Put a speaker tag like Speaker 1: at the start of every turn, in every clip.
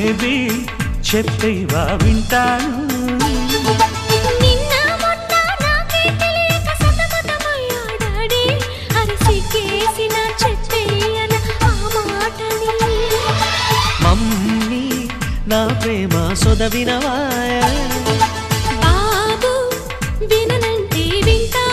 Speaker 1: baby చెప్పేవా వింటాను mummy నా ప్రేమ సొదవినవాయ
Speaker 2: బాబు విననంటే వింటా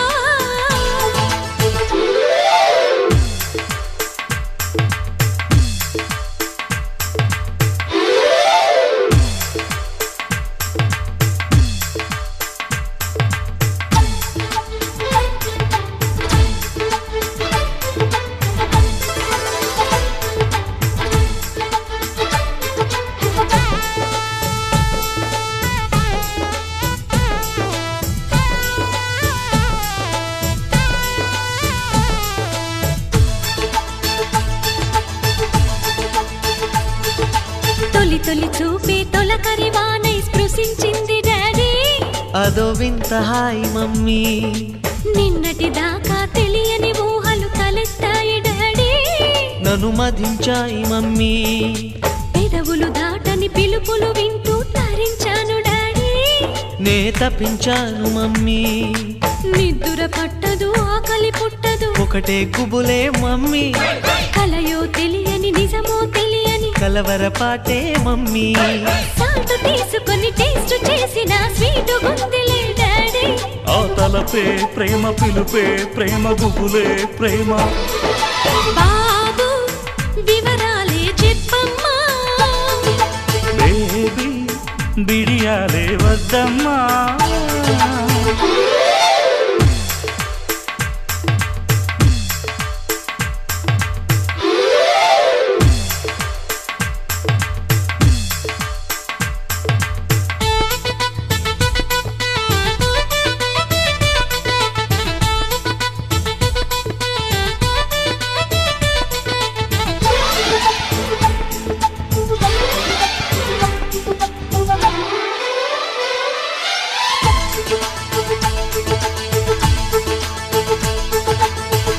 Speaker 2: తొలి తొలి చూపే తొలకరి వానై స్పృశించింది డాడీ
Speaker 1: అదో వింత హాయ్ మమ్మీ
Speaker 2: నిన్నటి దాకా తెలియని ఊహలు తలెత్తాయి డాడీ
Speaker 1: నన్ను మధించాయి మమ్మీ
Speaker 2: పెదవులు దాటని పిలుపులు వింటూ తరించాను డాడీ
Speaker 1: నే తప్పించాను మమ్మీ
Speaker 2: నిద్దుర పట్టదు ఆకలి పుట్టదు
Speaker 1: ఒకటే గుబులే మమ్మీ
Speaker 2: కలయో తెలియని నిజమో తెలియని
Speaker 1: కలవరపాటే మమ్మీ
Speaker 2: సాల్ట్ తీసుకొని టేస్ట్ చేసిన స్వీట్ గుందిలే డాడీ
Speaker 1: ఆ తలపే ప్రేమ పిలుపే ప్రేమ గుబులే ప్రేమ
Speaker 2: బాబు వివరాలే చెప్పమ్మా
Speaker 1: బేబీ బిడియాలే వద్దమ్మా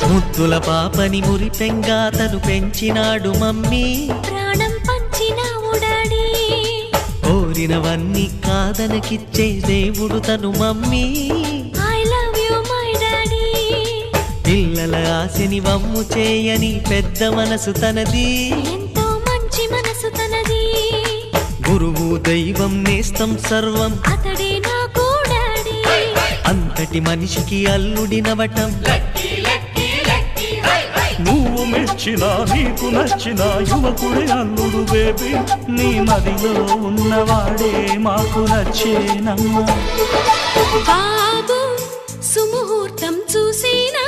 Speaker 1: ముద్దుల పాపని మురిపెంగా తను పెంచినాడు మమ్మీ
Speaker 2: ప్రాణం పంచినావు డాడీ
Speaker 1: కోరినవన్నీ కాదనకిచ్చే దేవుడు తను mummy
Speaker 2: I love you my daddy
Speaker 1: పిల్లల ఆశని వమ్ము చేయని పెద్ద మనసు తనది
Speaker 2: ఎంతో మంచి మనసు తనది
Speaker 1: గురువు దైవం నేస్తం సర్వం
Speaker 2: అతడే నాకు డాడీ
Speaker 1: అంతటి మనిషికి అల్లుడినవటం నువ్వు మెచ్చిన నీకు నచ్చిన యువకుడే అల్లుడు బేబీ నీ మదిలో ఉన్నవాడే మాకు నచ్చేనమ్మా
Speaker 2: బాబు సుముహూర్తం చూసినా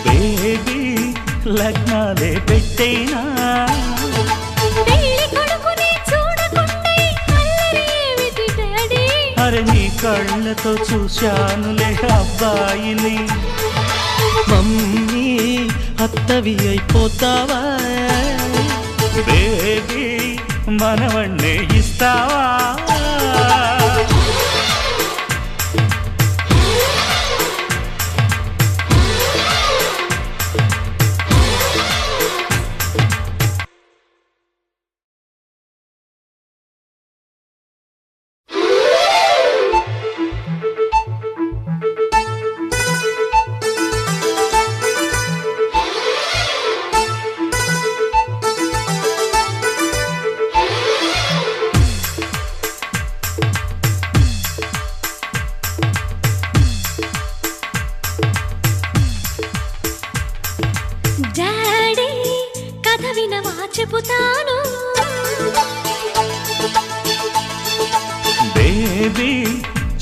Speaker 1: బేబీ లగ్నాలే పెట్టేనా
Speaker 2: పెళ్లి కొడుకుని చూడకుంటే అల్లరి ఏమిటి డాడీ
Speaker 1: అరే నీ కళ్ళతో చూశానులే అబ్బాయిని మమ్మీ అత్తవి అయిపోతావా బేబీ మనవన్నే ఇస్తావా
Speaker 2: డాడీ కథ వినవా చెబుతాను
Speaker 1: బేబీ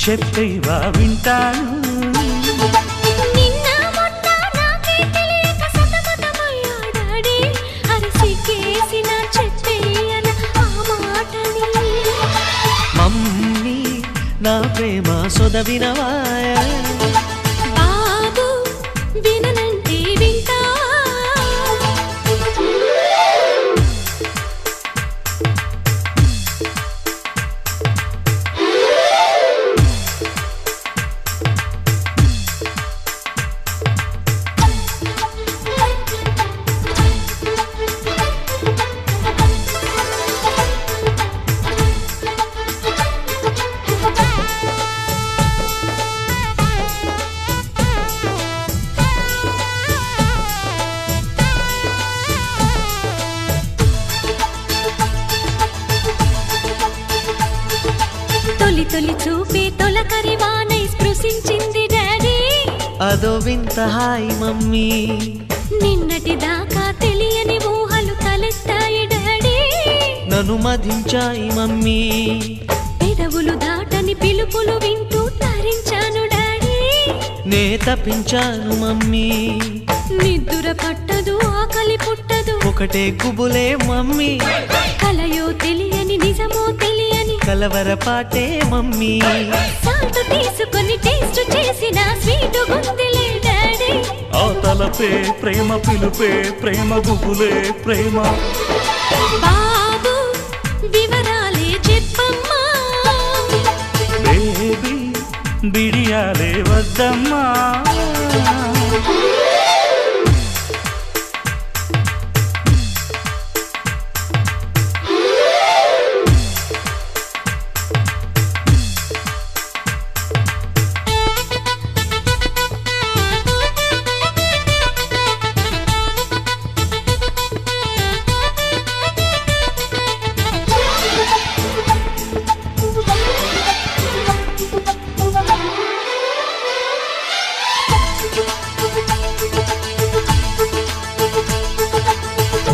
Speaker 1: చెప్పేవా వింటాను
Speaker 2: నిన్న మొన్న నాకే తెలియక సతమతమయ్యా డాడీ అరిసికేసిన చెప్పేయన ఆ మాటని
Speaker 1: మమ్మీ నా ప్రేమ సొదవినవాయ
Speaker 2: బాబు విననంటే వింటా తొలి చూపే తొలకరి వానై స్పృశించింది డాడీ
Speaker 3: అదో వింత హాయ్ మమ్మీ
Speaker 2: నిన్నటి దాకా తెలియని ఊహలు తలెత్తాయి డాడీ
Speaker 3: నన్ను మధించాయి మమ్మీ
Speaker 2: పెదవులు దాటని పిలుపులు వింటూ తరించాను డాడీ
Speaker 3: నే తప్పించాను మమ్మీ
Speaker 2: నిద్దుర పట్టదు ఆకలి పుట్టదు
Speaker 3: ఒకటే కుబులే మమ్మీ
Speaker 2: కలయో తెలియని నిజమో తెలియని
Speaker 3: కలవరపాటే మమ్మీ
Speaker 2: సాల్ట్ తీసుకొని టేస్ట్ చేసిన స్వీట్ గుందిలే డాడీ
Speaker 1: ఆ తలపే ప్రేమ పిలుపే ప్రేమ గుబులే ప్రేమ
Speaker 2: బాబు వివరాలే చెప్పమ్మా
Speaker 1: బేబీ బిడియాలే వద్దమ్మా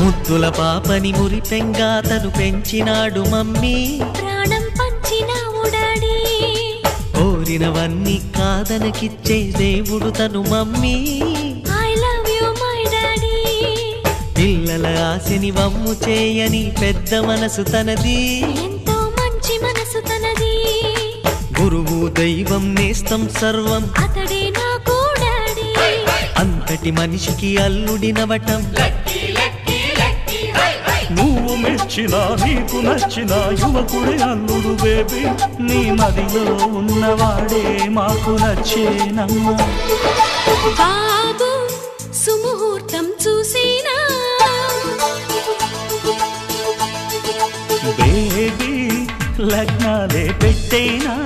Speaker 3: ముద్దుల పాపని మురిపెంగా తను పెంచినాడు మమ్మీ
Speaker 2: ప్రాణం పంచినావు డాడీ
Speaker 3: కోరినవన్నీ కాదనకిచ్చే దేవుడు తను mummy
Speaker 2: I love you my daddy
Speaker 3: పిల్లల ఆశని వమ్ము చేయని పెద్ద మనసు తనది
Speaker 2: ఎంతో మంచి మనసు తనది
Speaker 3: గురువు దైవం నేస్తం సర్వం
Speaker 2: అతడే నాకు డాడీ
Speaker 3: అంతటి మనిషికి అల్లుడినవటం
Speaker 1: నువ్వు మెచ్చినా నీకు నచ్చిన యువకుడే అల్లుడు బేబీ నీ మదిలో ఉన్నవాడే మాకు నచ్చేనమ్మా
Speaker 2: బాబు సుముహూర్తం చూసినా
Speaker 1: బేబీ లగ్నాలే పెట్టేనా